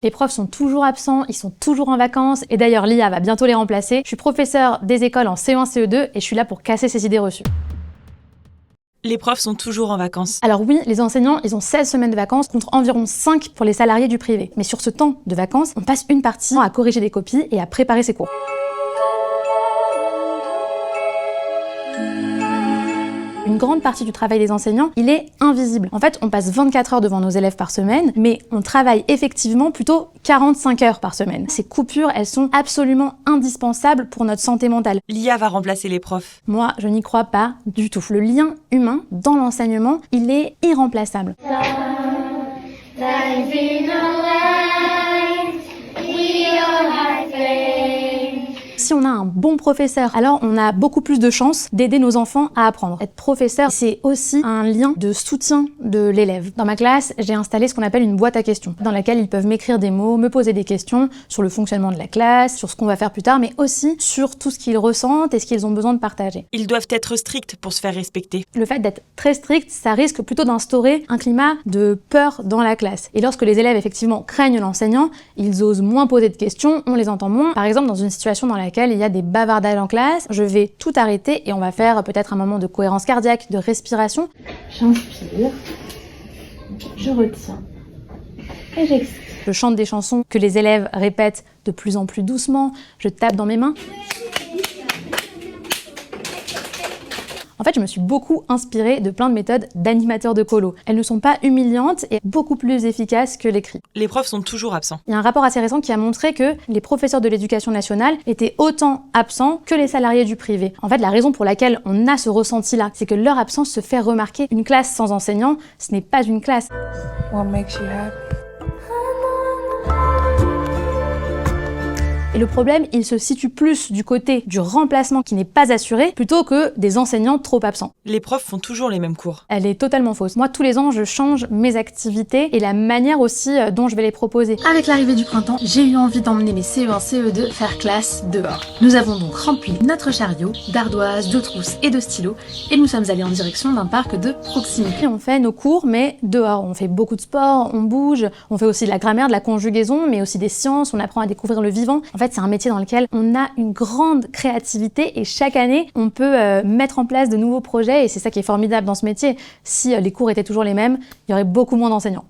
Les profs sont toujours absents, ils sont toujours en vacances, et d'ailleurs l'IA va bientôt les remplacer. Je suis professeure des écoles en CE1, CE2, et je suis là pour casser ces idées reçues. Les profs sont toujours en vacances. Alors oui, les enseignants, ils ont 16 semaines de vacances contre environ 5 pour les salariés du privé. Mais sur ce temps de vacances, on passe une partie à corriger des copies et à préparer ses cours. Une grande partie du travail des enseignants, il est invisible. En fait, on passe 24 heures devant nos élèves par semaine, mais on travaille effectivement plutôt 45 heures par semaine. Ces coupures, elles sont absolument indispensables pour notre santé mentale. L'IA va remplacer les profs. Moi, je n'y crois pas du tout. Le lien humain dans l'enseignement, il est irremplaçable. Si on a un bon professeur, alors on a beaucoup plus de chances d'aider nos enfants à apprendre. Être professeur, c'est aussi un lien de soutien de l'élève. Dans ma classe, j'ai installé ce qu'on appelle une boîte à questions, dans laquelle ils peuvent m'écrire des mots, me poser des questions sur le fonctionnement de la classe, sur ce qu'on va faire plus tard, mais aussi sur tout ce qu'ils ressentent et ce qu'ils ont besoin de partager. Ils doivent être stricts pour se faire respecter. Le fait d'être très strict, ça risque plutôt d'instaurer un climat de peur dans la classe. Et lorsque les élèves effectivement craignent l'enseignant, ils osent moins poser de questions, on les entend moins. Par exemple, dans une situation dans laquelle il y a des bavardages en classe, je vais tout arrêter et on va faire peut-être un moment de cohérence cardiaque, de respiration. J'inspire, je retiens et j'expire. Je chante des chansons que les élèves répètent de plus en plus doucement, je tape dans mes mains. En fait, je me suis beaucoup inspirée de plein de méthodes d'animateurs de colo. Elles ne sont pas humiliantes et beaucoup plus efficaces que l'écrit. Les profs sont toujours absents. Il y a un rapport assez récent qui a montré que les professeurs de l'éducation nationale étaient autant absents que les salariés du privé. En fait, la raison pour laquelle on a ce ressenti-là, c'est que leur absence se fait remarquer. Une classe sans enseignant, ce n'est pas une classe. What makes you happy? Et le problème, il se situe plus du côté du remplacement qui n'est pas assuré, plutôt que des enseignants trop absents. Les profs font toujours les mêmes cours. Elle est totalement fausse. Moi, tous les ans, je change mes activités et la manière aussi dont je vais les proposer. Avec l'arrivée du printemps, j'ai eu envie d'emmener mes CE1, CE2 faire classe dehors. Nous avons donc rempli notre chariot d'ardoises, de trousses et de stylos et nous sommes allés en direction d'un parc de proximité. On fait nos cours, mais dehors. On fait beaucoup de sport, on bouge, on fait aussi de la grammaire, de la conjugaison, mais aussi des sciences, on apprend à découvrir le vivant. En fait, c'est un métier dans lequel on a une grande créativité et chaque année, on peut mettre en place de nouveaux projets et c'est ça qui est formidable dans ce métier. Si les cours étaient toujours les mêmes, il y aurait beaucoup moins d'enseignants.